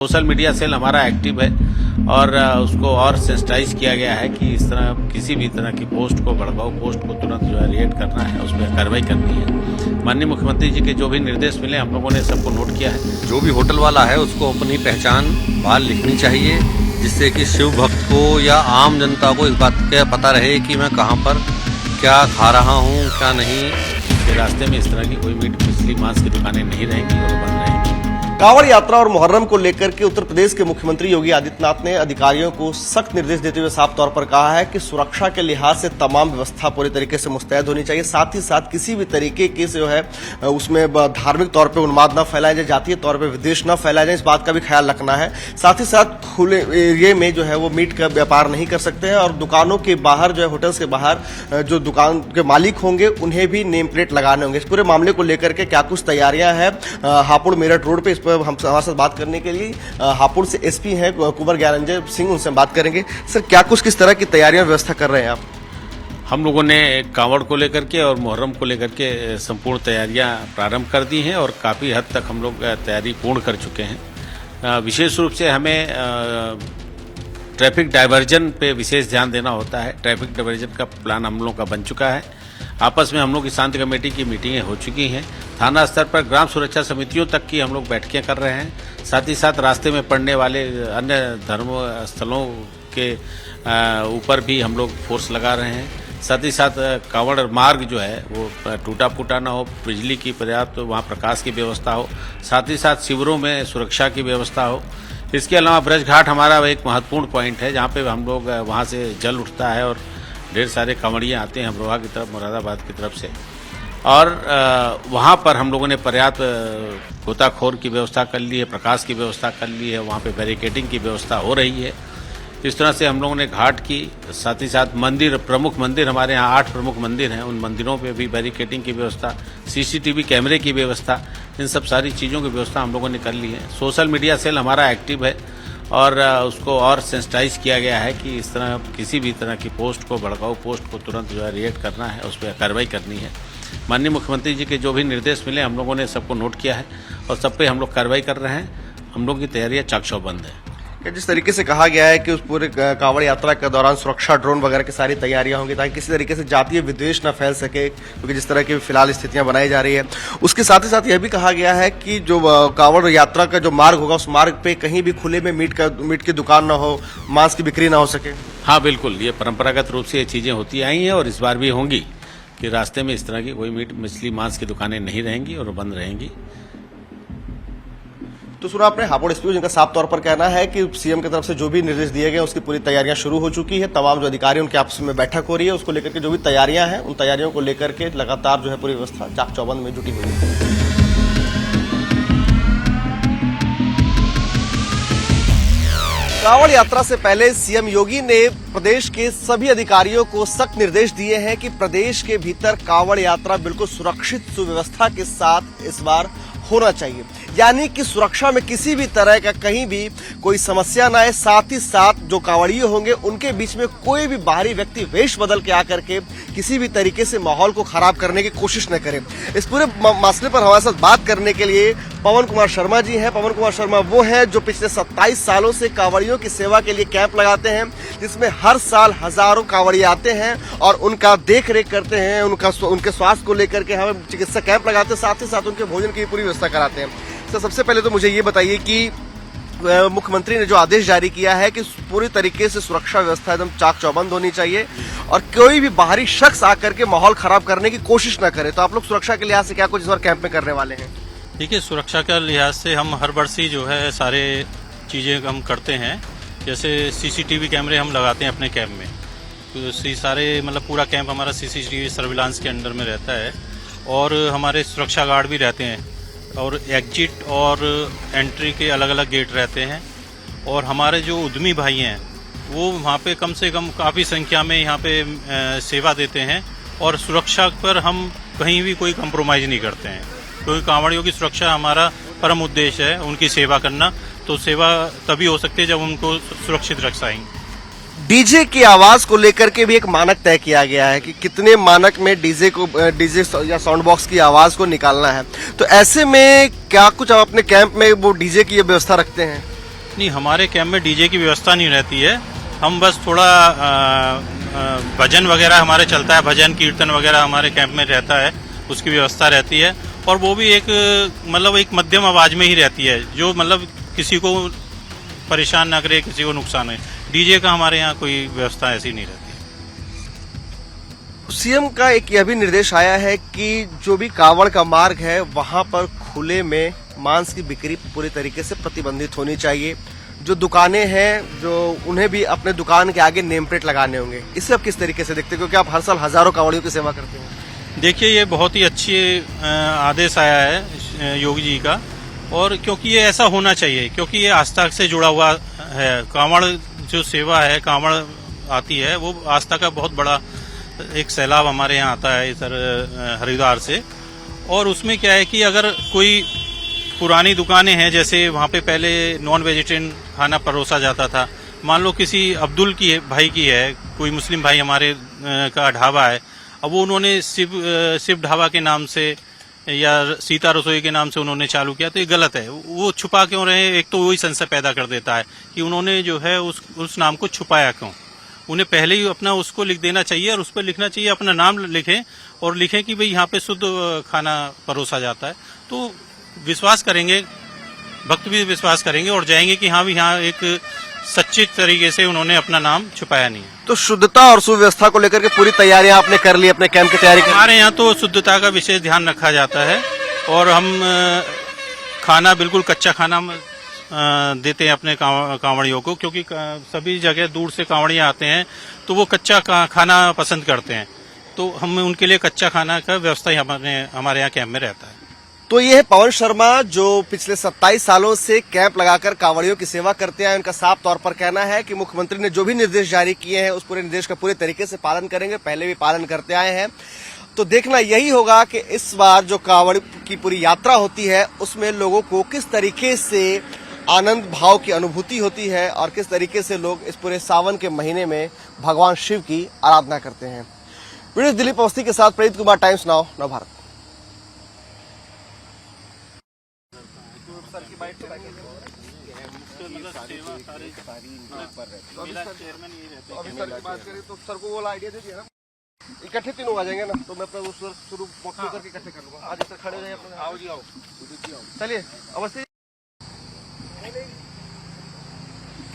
Social media cell हमारा active है और उसको और सेंसिटाइज किया गया है कि इस तरह किसी भी तरह की पोस्ट को भड़काऊ पोस्ट को तुरंत जो है रिएक्ट करना है, उस पर कार्रवाई करनी है। माननीय मुख्यमंत्री जी के जो भी निर्देश मिले हम लोगों ने सबको नोट किया है। जो भी होटल वाला है उसको अपनी पहचान बाहर लिखनी चाहिए, जिससे कि शिव भक्त को या आम जनता को इस बात का पता रहे कि मैं कहाँ पर क्या खा रहा हूँ क्या नहीं। के रास्ते में इस तरह की कोई मीट मछली मांस की दुकानें नहीं रहेंगी और बंद रहेंगी। कांवड़ यात्रा और मुहर्रम को लेकर के उत्तर प्रदेश के मुख्यमंत्री योगी आदित्यनाथ ने अधिकारियों को सख्त निर्देश देते हुए साफ तौर पर कहा है कि सुरक्षा के लिहाज से तमाम व्यवस्था पूरी तरीके से मुस्तैद होनी चाहिए। साथ ही साथ किसी भी तरीके की जो है उसमें धार्मिक तौर पर उन्माद न फैलाया जाए, जातीय तौर पर विद्वेष न फैलाया जाए, इस बात का भी ख्याल रखना है। साथ ही साथ खुले एरिया में जो है वो मीट का व्यापार नहीं कर सकते हैं और दुकानों के बाहर जो है होटल्स के बाहर जो दुकान के मालिक होंगे उन्हें भी नेम प्लेट लगाने होंगे। इस पूरे मामले को लेकर के क्या कुछ तैयारियां हैं हापुड़ मेरठ रोड पे, इस पर हम हमारे साथ बात करने के लिए हापुड़ से एसपी हैं कुंवर ज्ञानंजय सिंह, उनसे बात करेंगे। सर, क्या कुछ किस तरह की तैयारियां व्यवस्था कर रहे हैं आप? हम लोगों ने कांवड़ को लेकर के और मुहर्रम को लेकर के संपूर्ण तैयारियां प्रारंभ कर दी हैं और काफ़ी हद तक हम लोग तैयारी पूर्ण कर चुके हैं। विशेष रूप से हमें ट्रैफिक डाइवर्जन पे विशेष ध्यान देना होता है। ट्रैफिक डाइवर्जन का प्लान हम लोगों का बन चुका है। आपस में हम लोग की शांति कमेटी की मीटिंगें हो चुकी हैं। थाना स्तर पर ग्राम सुरक्षा समितियों तक की हम लोग बैठकें कर रहे हैं। साथ ही साथ रास्ते में पड़ने वाले अन्य धर्म स्थलों के ऊपर भी हम लोग फोर्स लगा रहे हैं। साथ ही साथ कांवड़ मार्ग जो है वो टूटा फूटा ना हो, बिजली की पर्याप्त वहाँ प्रकाश की व्यवस्था हो, साथ ही साथ शिविरों में सुरक्षा की व्यवस्था हो। इसके अलावा ब्रज घाट हमारा एक महत्वपूर्ण पॉइंट है जहाँ पे हम लोग वहाँ से जल उठता है और ढेर सारे कांवड़ियाँ आते हैं अमरोहा की तरफ, मुरादाबाद की तरफ से, और वहाँ पर हम लोगों ने पर्याप्त गोताखोर की व्यवस्था कर ली है, प्रकाश की व्यवस्था कर ली है, वहाँ पे बैरिकेडिंग की व्यवस्था हो रही है। इस तरह से हम लोगों ने घाट की, साथ ही साथ मंदिर, प्रमुख मंदिर हमारे यहाँ 8 प्रमुख मंदिर हैं, उन मंदिरों पे भी बैरिकेडिंग की व्यवस्था, सीसीटीवी कैमरे की व्यवस्था, इन सब सारी चीज़ों की व्यवस्था हम लोगों ने कर ली है। सोशल मीडिया सेल हमारा एक्टिव है और उसको और सेंसिटाइज किया गया है कि इस तरह किसी भी तरह की पोस्ट को भड़काऊ पोस्ट को तुरंत जो है रिएक्ट करना है, उस पर कार्रवाई करनी है। माननीय मुख्यमंत्री जी के जो भी निर्देश मिले हम लोगों ने सबको नोट किया है और सब पे हम लोग कार्रवाई कर रहे हैं। हम लोग की तैयारियां चाक चौबंद है। जिस तरीके से कहा गया है कि उस पूरे कांवड़ यात्रा के दौरान सुरक्षा ड्रोन वगैरह की सारी तैयारियां होंगी ताकि किसी तरीके से जातीय विद्वेष न फैल सके, क्योंकि जिस तरह की फिलहाल स्थितियां बनाई जा रही है, उसके साथ ही साथ यह भी कहा गया है कि जो कांवड़ यात्रा का जो मार्ग होगा उस मार्ग पे कहीं भी खुले में मीट की दुकान न हो, मांस की बिक्री न हो सके। हाँ बिल्कुल, ये परंपरागत रूप से ये चीजें होती आई हैं और इस बार भी होंगी कि रास्ते में इस तरह की कोई मीट मछली मांस की दुकानें नहीं रहेंगी और बंद रहेंगी। तो सुना आपने हापुड़ एसपी, जिनका साफ तौर पर कहना है कि सीएम की तरफ से जो भी निर्देश दिए गए उसकी पूरी तैयारियां शुरू हो चुकी है। तमाम जो अधिकारी उनके आपस में बैठक हो रही है, उसको लेकर के जो भी तैयारियां हैं उन तैयारियों को लेकर के लगातार जो है पूरी व्यवस्था चाक चौबंद में जुटी हुई है। कांवड़ यात्रा से पहले सीएम योगी ने प्रदेश के सभी अधिकारियों को सख्त निर्देश दिए हैं कि प्रदेश के भीतर कांवड़ यात्रा बिल्कुल सुरक्षित सुव्यवस्था के साथ इस बार होना चाहिए, यानी कि सुरक्षा में किसी भी तरह का कहीं भी कोई समस्या ना आए। साथ ही साथ जो कांवड़िए होंगे उनके बीच में कोई भी बाहरी व्यक्ति वेश बदल के आकर के किसी भी तरीके से माहौल को खराब करने की कोशिश न करे। इस पूरे मसले पर हमारे साथ बात करने के लिए पवन कुमार शर्मा जी हैं। पवन कुमार शर्मा वो हैं जो पिछले 27 सालों से कांवड़ियों की सेवा के लिए कैंप लगाते हैं, जिसमें हर साल हजारों कांवड़िए आते हैं और उनका देख रेख करते हैं, उनके स्वास्थ्य को लेकर के हम चिकित्सा कैंप लगाते हैं, साथ ही साथ उनके भोजन की पूरी व्यवस्था कराते हैं। तो सबसे पहले तो मुझे ये बताइए कि मुख्यमंत्री ने जो आदेश जारी किया है कि पूरी तरीके से सुरक्षा व्यवस्था एकदम चाक चौबंद होनी चाहिए और कोई भी बाहरी शख्स आकर के माहौल खराब करने की कोशिश न करे, तो आप लोग सुरक्षा के लिहाज से क्या कुछ इस बार कैंप में करने वाले हैं? देखिए, सुरक्षा के लिहाज से हम हर वर्ष ही जो है सारे चीज़ें हम करते हैं। जैसे सीसीटीवी कैमरे हम लगाते हैं अपने कैंप में, तो सारे मतलब पूरा कैंप हमारा सीसीटीवी सर्विलांस के अंडर में रहता है और हमारे सुरक्षा गार्ड भी रहते हैं और एग्जिट और एंट्री के अलग अलग गेट रहते हैं। और हमारे जो उद्यमी भाई हैं वो वहाँ पे कम से कम काफ़ी संख्या में यहाँ पे सेवा देते हैं और सुरक्षा पर हम कहीं भी कोई कंप्रोमाइज़ नहीं करते हैं, क्योंकि कांवड़ियों की सुरक्षा हमारा परम उद्देश्य है, उनकी सेवा करना। तो सेवा तभी हो सकती है जब उनको सुरक्षित रख सकेंगे। डीजे की आवाज को लेकर के भी एक मानक तय किया गया है कि कितने मानक में डीजे या साउंड बॉक्स की आवाज को निकालना है। तो ऐसे में क्या कुछ आप अपने कैंप में वो डीजे की ये व्यवस्था रखते हैं? नहीं, हमारे कैंप में डीजे की व्यवस्था नहीं रहती है। हम बस थोड़ा भजन वगैरह हमारे चलता है, भजन कीर्तन वगैरह हमारे कैंप में रहता है, उसकी व्यवस्था रहती है। और वो भी एक मतलब एक मध्यम आवाज में ही रहती है, जो मतलब किसी को परेशान ना करे, किसी को नुकसान है। डीजे का हमारे यहाँ कोई व्यवस्था ऐसी नहीं रहती। सीएम का एक यह भी निर्देश आया है कि जो भी कांवड़ का मार्ग है वहां पर खुले में मांस की बिक्री पूरी तरीके से प्रतिबंधित होनी चाहिए। जो दुकानें हैं जो उन्हें भी अपने दुकान के आगे नेम प्लेट लगाने होंगे। इसे आप किस तरीके से देखते हैं, क्योंकि आप हर साल हजारों कांवड़ियों की सेवा करते हैं? देखिए, ये बहुत ही अच्छी आदेश आया है योगी जी का, और क्योंकि ये ऐसा होना चाहिए, क्योंकि ये आस्था से जुड़ा हुआ है। कांवड़ जो सेवा है, कांवड़ आती है, वो आस्था का बहुत बड़ा एक सैलाब हमारे यहाँ आता है इधर हरिद्वार से। और उसमें क्या है कि अगर कोई पुरानी दुकानें हैं, जैसे वहाँ पे पहले नॉन वेजिटेरियन खाना परोसा जाता था, मान लो किसी अब्दुल की भाई की है, कोई मुस्लिम भाई हमारे का ढाबा है, अब वो उन्होंने शिव ढाबा के नाम से या सीता रसोई के नाम से उन्होंने चालू किया, तो ये गलत है। वो छुपा क्यों रहे? एक तो वही संशय पैदा कर देता है कि उन्होंने जो है उस नाम को छुपाया क्यों। उन्हें पहले ही अपना उसको लिख देना चाहिए, और उस पर लिखना चाहिए, अपना नाम लिखें और लिखें कि भाई यहाँ पे शुद्ध खाना परोसा जाता है। तो विश्वास करेंगे, भक्त भी विश्वास करेंगे और जाएंगे कि हाँ भी यहाँ एक सच्चे तरीके से उन्होंने अपना नाम छुपाया नहीं है। तो शुद्धता और सुव्यवस्था को लेकर के पूरी तैयारियां आपने कर ली, अपने कैंप की तैयारी कर? हमारे यहाँ तो शुद्धता का विशेष ध्यान रखा जाता है, और हम खाना बिल्कुल कच्चा खाना देते हैं अपने कांवड़ियों को, क्योंकि सभी जगह दूर से कांवड़ियाँ आते हैं तो वो कच्चा खाना पसंद करते हैं। तो हम उनके लिए कच्चा खाना का व्यवस्था हमारे यहाँ कैंप में रहता है। तो ये है पवन शर्मा, जो पिछले 27 सालों से कैंप लगाकर कांवड़ियों की सेवा करते हैं। उनका साफ तौर पर कहना है कि मुख्यमंत्री ने जो भी निर्देश जारी किए हैं उस पूरे निर्देश का पूरे तरीके से पालन करेंगे, पहले भी पालन करते आए हैं। तो देखना यही होगा कि इस बार जो कांवड़ की पूरी यात्रा होती है उसमें लोगों को किस तरीके से आनंद भाव की अनुभूति होती है और किस तरीके से लोग इस पूरे सावन के महीने में भगवान शिव की आराधना करते हैं। वीडियो दिलीप अवस्थी के साथ प्रदीप कुमार, टाइम्स नाउ, नवभारत। अभी सर की बात करें तो सर को वो आइडिया दे दिया ना, इकट्ठे तीनों आ जाएंगे ना, तो मैं अपना उस शुरू करके इकट्ठे कर लूंगा। आज सर खड़े हो जाइए, आओ जी आओ, चलिए अवस्थी।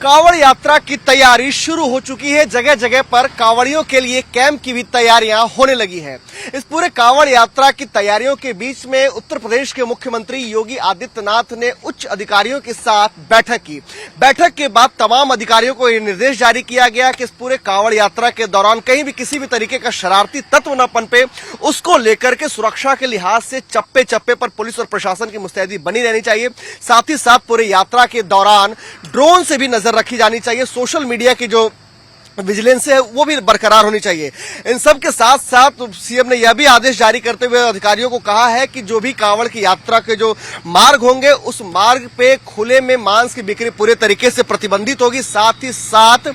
कांवड़ यात्रा की तैयारी शुरू हो चुकी है। जगह जगह पर कांवड़ियों के लिए कैंप की भी तैयारियां होने लगी हैं। इस पूरे कांवड़ यात्रा की तैयारियों के बीच में उत्तर प्रदेश के मुख्यमंत्री योगी आदित्यनाथ ने उच्च अधिकारियों के साथ बैठक की। बैठक के बाद तमाम अधिकारियों को यह निर्देश जारी किया गया कि इस पूरे कांवड़ यात्रा के दौरान कहीं भी किसी भी तरीके का शरारती तत्व न पनपे, उसको लेकर के सुरक्षा के लिहाज से चप्पे चप्पे पर पुलिस और प्रशासन की मुस्तैदी बनी रहनी चाहिए। साथ ही साथ पूरे यात्रा के दौरान ड्रोन से भी नजर रखी जानी चाहिए। सोशल मीडिया की जो विजिलेंस है वो भी बरकरार होनी चाहिए। इन सब के साथ साथ सीएम ने यह भी आदेश जारी करते हुए अधिकारियों को कहा है कि जो भी कांवड़ की यात्रा के जो मार्ग होंगे उस मार्ग पे खुले में मांस की बिक्री पूरे तरीके से प्रतिबंधित होगी। साथ ही साथ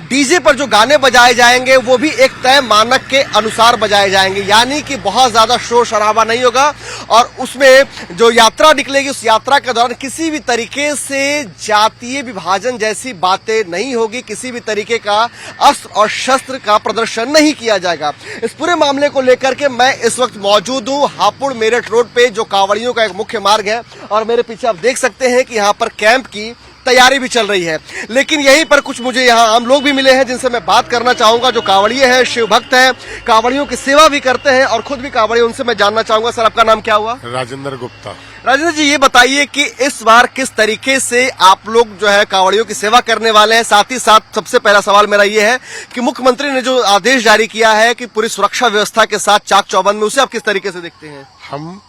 डीजे पर जो गाने बजाए जाएंगे वो भी एक तय मानक के अनुसार बजाए जाएंगे, यानी कि बहुत ज्यादा शोर शराबा नहीं होगा। और उसमें जो यात्रा निकलेगी उस यात्रा के दौरान किसी भी तरीके से जातीय विभाजन जैसी बातें नहीं होगी, किसी भी तरीके का अस्त्र और शस्त्र का प्रदर्शन नहीं किया जाएगा। इस पूरे मामले को लेकर के मैं इस वक्त मौजूद हूं हापुड़ मेरठ रोड पे, जो कांवड़ियों का एक मुख्य मार्ग है, और मेरे पीछे आप देख सकते हैं कि यहां पर कैंप की तैयारी भी चल रही है। लेकिन यहीं पर कुछ मुझे यहाँ आम लोग भी मिले हैं जिनसे मैं बात करना चाहूंगा, जो कांवड़िए हैं, शिव भक्त हैं, कांवड़ियों की सेवा भी करते हैं और खुद भी कांवड़िए। उनसे मैं जानना चाहूंगा, सर आपका नाम क्या हुआ? राजेंद्र गुप्ता। राजेंद्र जी, ये बताइए कि इस बार किस तरीके से आप लोग जो है कांवड़ियों की सेवा करने वाले हैं। साथ ही साथ सबसे पहला सवाल मेरा ये है कि मुख्यमंत्री ने जो आदेश जारी किया है कि पूरी सुरक्षा व्यवस्था के साथ चाक चौबंद में, उसे आप किस तरीके से देखते हैं? हम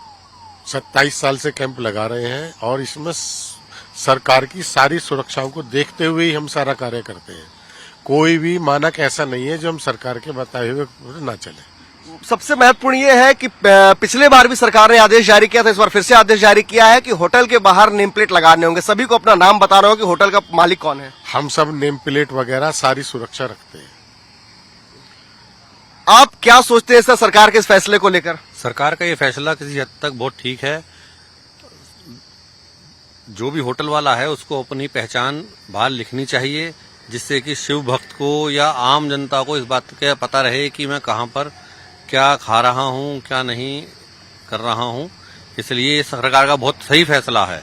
27 साल से कैंप लगा रहे हैं और इसमें सरकार की सारी सुरक्षाओं को देखते हुए ही हम सारा कार्य करते हैं। कोई भी मानक ऐसा नहीं है जो हम सरकार के बताए हुए ना चले। सबसे महत्वपूर्ण ये है कि पिछले बार भी सरकार ने आदेश जारी किया था, इस बार फिर से आदेश जारी किया है कि होटल के बाहर नेम प्लेट लगाने होंगे। सभी को अपना नाम बता रहे हो कि होटल का मालिक कौन है। हम सब नेम प्लेट वगैरह सारी सुरक्षा रखते हैं। आप क्या सोचते हैं सर सरकार के इस फैसले को लेकर? सरकार का ये फैसला किसी हद तक बहुत ठीक है। जो भी होटल वाला है उसको अपनी पहचान बाहर लिखनी चाहिए, जिससे कि शिव भक्त को या आम जनता को इस बात का पता रहे कि मैं कहाँ पर क्या खा रहा हूँ, क्या नहीं कर रहा हूँ। इसलिए ये सरकार का बहुत सही फैसला है।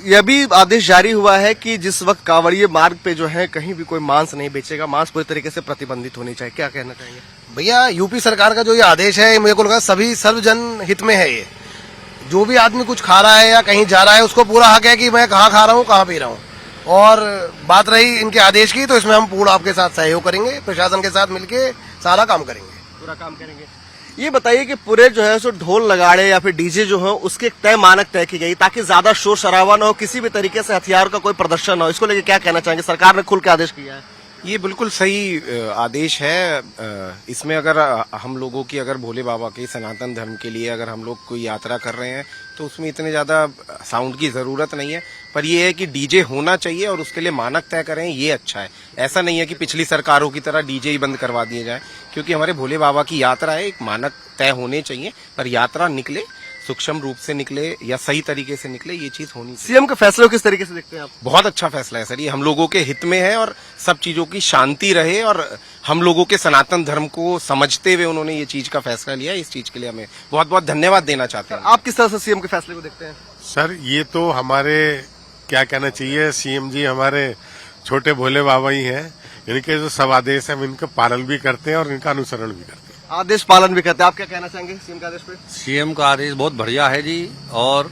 यह भी आदेश जारी हुआ है कि जिस वक्त कांवड़िए मार्ग पे जो है कहीं भी कोई मांस नहीं बेचेगा, मांस पूरी तरीके से प्रतिबंधित होनी चाहिए। क्या कहना चाहेंगे भैया? यूपी सरकार का जो ये आदेश है, मुझे को लगा सभी सर्वजन हित में है। ये जो भी आदमी कुछ खा रहा है या कहीं जा रहा है उसको पूरा हक है कि मैं कहाँ खा रहा हूँ, कहाँ पी रहा हूँ। और बात रही इनके आदेश की, तो इसमें हम पूरा आपके साथ सहयोग करेंगे, प्रशासन के साथ मिलके सारा काम करेंगे, पूरा काम करेंगे। ये बताइए कि पूरे जो है सो ढोल लगाड़े या फिर डीजे जो है उसके तय मानक तय की गई ताकि ज्यादा शोर शराबा न हो, किसी भी तरीके से हथियार का कोई प्रदर्शन न हो। इसको लेके क्या कहना चाहेंगे? सरकार ने खुल के आदेश किया है। ये बिल्कुल सही आदेश है। इसमें अगर हम लोगों की अगर भोले बाबा के सनातन धर्म के लिए अगर हम लोग कोई यात्रा कर रहे हैं तो उसमें इतने ज्यादा साउंड की जरूरत नहीं है, पर ये है कि डीजे होना चाहिए और उसके लिए मानक तय करें, ये अच्छा है। ऐसा नहीं है कि पिछली सरकारों की तरह डीजे ही बंद करवा दिए जाए, क्योंकि हमारे भोले बाबा की यात्रा है, एक मानक तय होने चाहिए, पर यात्रा निकले सूक्ष्म रूप से निकले या सही तरीके से निकले, ये चीज होनी चाहिए। सीएम के फैसले को किस तरीके से देखते हैं आप? बहुत अच्छा फैसला है सर, ये हम लोगों के हित में है और सब चीजों की शांति रहे और हम लोगों के सनातन धर्म को समझते हुए उन्होंने ये चीज का फैसला लिया। इस चीज के लिए हमें बहुत बहुत धन्यवाद देना चाहते हैं। आप किस तरह से सीएम के फैसले को देखते हैं? सर ये तो हमारे क्या कहना चाहिए, सीएम जी हमारे छोटे भोले बाबा ही हैं। इनके जो सब आदेश है हम इनका पालन भी करते हैं और इनका अनुसरण भी करते हैं। आदेश पालन भी करते हैं। आप क्या कहना चाहेंगे सीएम के आदेश पे? सीएम का आदेश बहुत बढ़िया है जी, और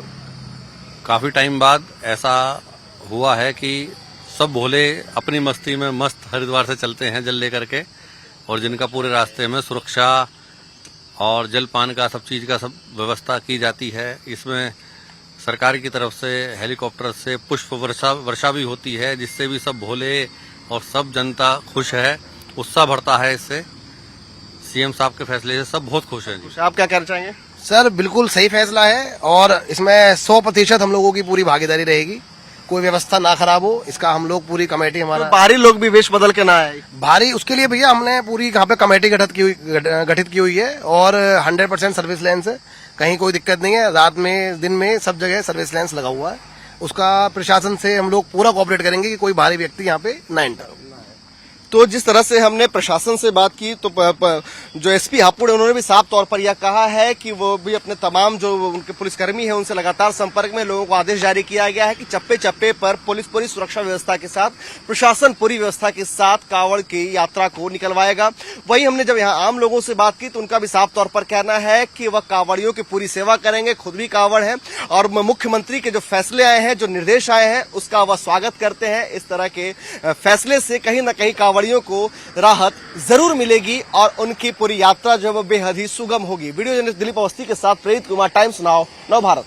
काफी टाइम बाद ऐसा हुआ है कि सब भोले अपनी मस्ती में मस्त हरिद्वार से चलते हैं जल लेकर के, और जिनका पूरे रास्ते में सुरक्षा और जलपान का सब चीज का सब व्यवस्था की जाती है। इसमें सरकार की तरफ से हेलीकॉप्टर से पुष्प वर्षा भी होती है, जिससे भी सब भोले और सब जनता खुश है, उत्साह बढ़ता है। इससे सीएम साहब के फैसले से सब बहुत खुश हैं जी। आप क्या कहना चाहेंगे? सर बिल्कुल सही फैसला है और इसमें 100% हम लोगों की पूरी भागीदारी रहेगी। कोई व्यवस्था ना खराब हो, इसका हम लोग पूरी कमेटी हमारा तो बाहरी लोग भी वेश बदल के ना आए। भारी उसके लिए भैया हमने पूरी यहाँ पे कमेटी गठित की हुई है और 100% सर्विस लाइन से कहीं कोई दिक्कत नहीं है। रात में दिन में सब जगह सर्विस लाइन्स लगा हुआ है। उसका प्रशासन से हम लोग पूरा कोऑपरेट करेंगे कि कोई बाहरी व्यक्ति यहाँ पे ना एंटर हो। तो जिस तरह से हमने प्रशासन से बात की तो जो एसपी हापुड़ है उन्होंने भी साफ तौर पर यह कहा है कि वो भी अपने तमाम जो उनके पुलिसकर्मी हैं उनसे लगातार संपर्क में, लोगों को आदेश जारी किया गया है कि चप्पे चप्पे पर पुलिस पूरी सुरक्षा व्यवस्था के साथ, प्रशासन पूरी व्यवस्था के साथ कांवड़ की यात्रा को निकलवाएगा। वहीं हमने जब यहाँ आम लोगों से बात की तो उनका भी साफ तौर पर कहना है कि वह कांवड़ियों की पूरी सेवा करेंगे, खुद भी कांवड़ है और मुख्यमंत्री के जो फैसले आए हैं, जो निर्देश आए हैं, उसका वह स्वागत करते हैं। इस तरह के फैसले से कहीं न कहीं कांवड़ियों को राहत जरूर मिलेगी और उनकी पूरी यात्रा जो है वो बेहद ही सुगम होगी। वीडियो जर्नलिस्ट दिलीप अवस्थी के साथ प्रेरित कुमार, टाइम्स नाउ, नव भारत।